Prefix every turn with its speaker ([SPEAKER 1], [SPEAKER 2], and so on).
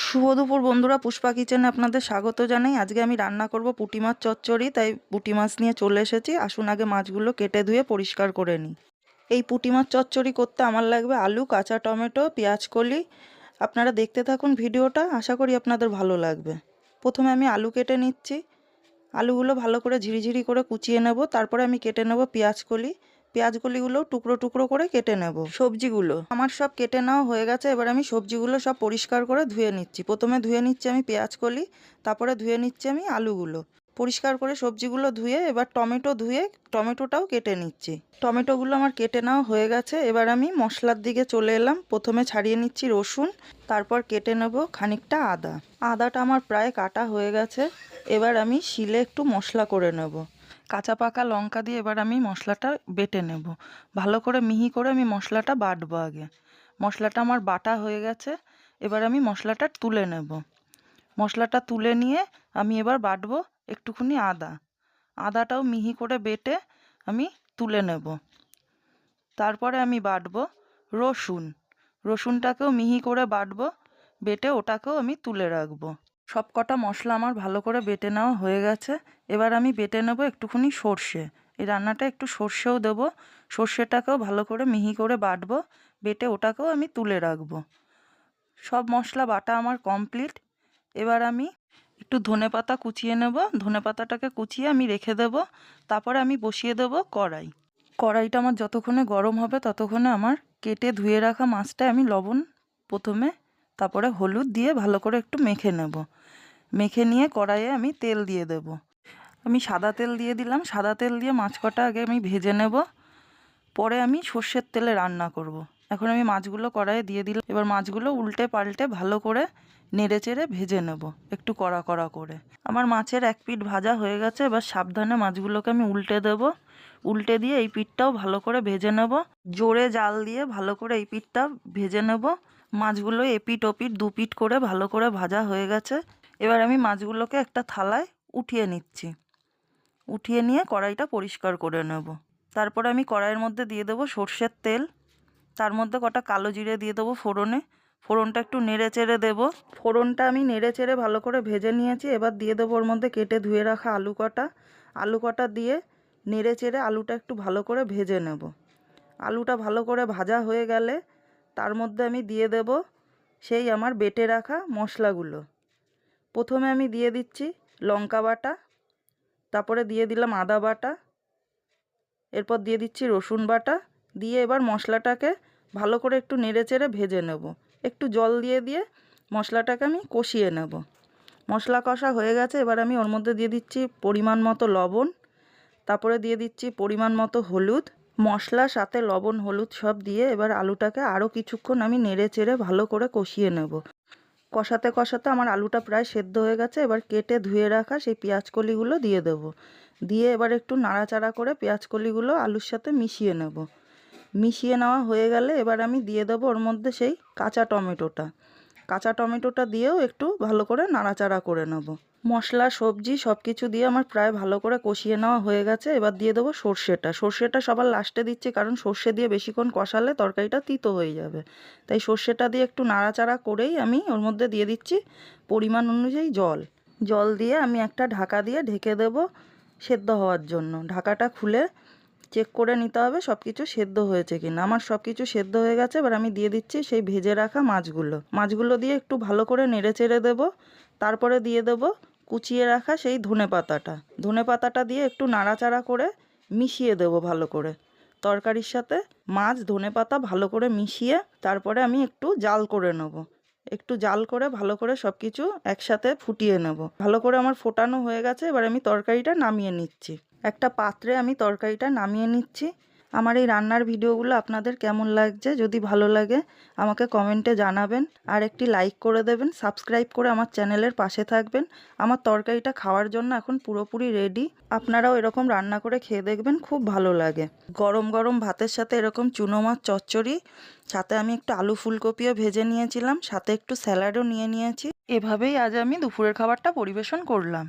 [SPEAKER 1] শুভ দুপুর বন্ধুরা, পুষ্পা কিচেনে আপনাদের স্বাগত জানাই। আজকে আমি রান্না করব পুঁটি মাছ চচ্চড়ি। তাই পুঁটি মাছ নিয়ে চলে এসেছি। আসুন আগে মাছগুলো কেটে ধুয়ে পরিষ্কার করে নিই। এই পুঁটি মাছ চচ্চড়ি করতে আমার লাগবে আলু, কাঁচা টমেটো, পেঁয়াজ কলি। আপনারা দেখতে থাকুন ভিডিওটা, আশা করি আপনাদের ভালো লাগবে। প্রথমে আমি আলু কেটে নিচ্ছি। আলুগুলো ভালো করে ঝিরিঝিরি করে কুচিয়ে নেব। তারপরে আমি কেটে নেব পেঁয়াজ কলি। পেঁয়াজ কলিগুলো টুকরো টুকরো করে কেটে নেব। সবজিগুলো আমার সব কেটে নেওয়া হয়ে গেছে। এবার আমি সবজিগুলো সব পরিষ্কার করে ধুয়ে নিচ্ছি। প্রথমে ধুয়ে নিচ্ছি আমি পেঁয়াজ কলি, তারপরে ধুয়ে নিচ্ছি আমি আলুগুলো। পরিষ্কার করে সবজিগুলো ধুয়ে এবার টমেটো ধুয়ে টমেটোটাও কেটে নিচ্ছি। টমেটোগুলো আমার কেটে নেওয়া হয়ে গেছে। এবার আমি মশলার দিকে চলে এলাম। প্রথমে ছাড়িয়ে নিচ্ছি রসুন, তারপর কেটে নেব খানিকটা আদা। আদাটা আমার প্রায় কাটা হয়ে গেছে। এবার আমি শিলে একটু মশলা করে নেব। কাঁচা পাকা লঙ্কা দিয়ে এবার আমি মশলাটা বেটে নেব। ভালো করে মিহি করে আমি মশলাটা বাটবো আগে। মশলাটা আমার বাটা হয়ে গেছে। এবার আমি মশলাটা তুলে নেব। মশলাটা তুলে নিয়ে আমি এবার বাটবো একটুখানি আদা। আদাটাও মিহি করে বেটে আমি তুলে নেব। তারপরে আমি বাটবো রসুন। রসুনটাকেও মিহি করে বাটবো, বেটে ওটাকেও আমি তুলে রাখবো। সব কটা মশলা আমার ভালো করে বেটে নেওয়া হয়ে গেছে। এবার আমি বেটে নেব একটুখানি সর্ষে। এই রান্নাটা একটু সর্ষেও দেবো। সর্ষেটাকেও ভালো করে মিহি করে বাটবো, বেটে ওটাকেও আমি তুলে রাখবো। সব মশলা বাটা আমার কমপ্লিট। এবার আমি একটু ধনেপাতা কুচিয়ে নেব। ধনেপাতাটাকে কুচিয়ে আমি রেখে দেব। তারপরে আমি বসিয়ে দেব কড়াই। কড়াইটা আমার যতক্ষণে গরম হবে ততক্ষণে আমার কেটে ধুয়ে রাখা মাছটা আমি লবণ প্রথমে, তারপরে হলুদ দিয়ে ভালো করে একটু মেখে নেব। মেখে নিয়ে কড়াইয়ে আমি তেল দিয়ে দেব। আমি সাদা তেল দিয়ে দিলাম। সাদা তেল দিয়ে মাছ কটা আগে আমি ভেজে নেব, পরে আমি সর্ষের তেলে রান্না করব। এখন আমি মাছগুলো কড়াইয়ে দিয়ে দিলাম। এবার মাছগুলো উল্টে পাল্টে ভালো করে নেড়ে চেড়ে ভেজে নেব একটু কড়া কড়া করে। আমার মাছের এক পিঠ ভাজা হয়ে গেছে। এবার সাবধানে মাছগুলোকে আমি উল্টে দেব। উল্টে দিয়ে এই পিঠটাও ভালো করে ভেজে নেব। জোরে জাল দিয়ে ভালো করে এই পিঠটা ভেজে নেব। মাছগুলো এপিঠ ওপিঠ দুপিঠ করে ভালো করে ভাজা হয়ে গেছে। এবার আমি মাছগুলোকে একটা থালায় উঠিয়ে নিচ্ছি। উঠিয়ে নিয়ে কড়াইটা পরিষ্কার করে নেব। তারপরে আমি কড়াইয়ের মধ্যে দিয়ে দেবো সর্ষের তেল। তার মধ্যে কটা কালো জিরে দিয়ে দেবো ফোড়নে। ফোড়নটা একটু নেড়ে চেড়ে দেবো। ফোড়নটা আমি নেড়ে চেড়ে ভালো করে ভেজে নিয়েছি। এবার দিয়ে দেবো ওর মধ্যে কেটে ধুয়ে রাখা আলু কটা। আলু কটা দিয়ে নেড়ে চেড়ে আলুটা একটু ভালো করে ভেজে নেব। আলুটা ভালো করে ভাজা হয়ে গেলে তার মধ্যে আমি দিয়ে দেব সেই আমার বেটে রাখা মশলাগুলো। প্রথমে আমি দিয়ে দিচ্ছি লঙ্কা বাটা, তারপরে দিয়ে দিলাম আদা বাটা, এরপর দিয়ে দিচ্ছি রসুন বাটা। দিয়ে এবার মশলাটাকে ভালো করে একটু নেড়ে চেড়ে ভেজে নেব। একটু জল দিয়ে দিয়ে মশলাটাকে আমি কষিয়ে নেব। মশলা কষা হয়ে গেছে। এবার আমি ওর মধ্যে দিয়ে দিচ্ছি পরিমাণ মতো লবণ, তারপরে দিয়ে দিচ্ছি পরিমাণ মতো হলুদ। মশলার সাথে লবণ হলুদ সব দিয়ে এবার আলুটাকে আরও কিছুক্ষণ আমি নেড়ে চেড়ে ভালো করে কষিয়ে নেব। কষাতে কষাতে আমার আলুটা প্রায় সেদ্ধ হয়ে গেছে। এবার কেটে ধুয়ে রাখা সেই পেঁয়াজ কলিগুলো দিয়ে দেব। দিয়ে এবার একটু নাড়াচাড়া করে পেঁয়াজ কলিগুলো আলুর সাথে মিশিয়ে নেব। মিশিয়ে নেওয়া হয়ে গেলে এবার আমি দিয়ে দেবো ওর মধ্যে সেই কাঁচা টমেটোটা। কাঁচা টমেটোটা দিয়েও একটু ভালো করে নাড়াচাড়া করে নেব। মশলা সবজি সব কিছু দিয়ে আমার প্রায় ভালো করে কষিয়ে নেওয়া হয়ে গেছে। এবার দিয়ে দেবো সর্ষেটা। সর্ষেটা সবার লাস্টে দিচ্ছি, কারণ সর্ষে দিয়ে বেশিক্ষণ কষালে তরকারিটা তিতো হয়ে যাবে। তাই সর্ষেটা দিয়ে একটু নাড়াচাড়া করেই আমি ওর মধ্যে দিয়ে দিচ্ছি পরিমাণ অনুযায়ী জল। জল দিয়ে আমি একটা ঢাকা দিয়ে ঢেকে দেব সেদ্ধ হওয়ার জন্য। ঢাকাটা খুলে চেক করে নিতে হবে সব কিছু সেদ্ধ হয়েছে কিনা। আমার সব কিছু সেদ্ধ হয়ে গেছে। এবার আমি দিয়ে দিচ্ছি সেই ভেজে রাখা মাছগুলো। মাছগুলো দিয়ে একটু ভালো করে নেড়ে চেড়ে দেবো। তারপরে দিয়ে দেবো কুচিয়ে রাখা সেই ধনেপাতাটা। ধনেপাতাটা দিয়ে একটু নাড়াচাড়া করে মিশিয়ে দেবো ভালো করে। তরকারির সাথে মাছ ধনেপাতা ভালো করে মিশিয়ে তারপরে আমি একটু জাল করে নেব। একটু জাল করে ভালো করে সব কিছু একসাথে ফুটিয়ে নেব। ভালো করে আমার ফোটানো হয়ে গেছে। এবার আমি তরকারিটা নামিয়ে নিচ্ছি। একটা পাত্রে আমি তরকারিটা নামিয়ে নিচ্ছি। আমার এই রান্নার ভিডিওগুলো আপনাদের কেমন লাগছে যদি ভালো লাগে আমাকে কমেন্টে জানাবেন। আর একটি লাইক করে দেবেন, সাবস্ক্রাইব করে আমার চ্যানেলের পাশে থাকবেন। আমার তরকারিটা খাওয়ার জন্য এখন পুরোপুরি রেডি। আপনারাও এরকম রান্না করে খেয়ে দেখবেন, খুব ভালো লাগে। গরম গরম ভাতের সাথে এরকম চুনো মাছ চচ্চড়ি, সাথে আমি একটু আলু ফুলকপিও ভেজে নিয়েছিলাম, সাথে একটু স্যালাডও নিয়ে নিয়েছি। এভাবেই আজ আমি দুপুরের খাবারটা পরিবেশন করলাম।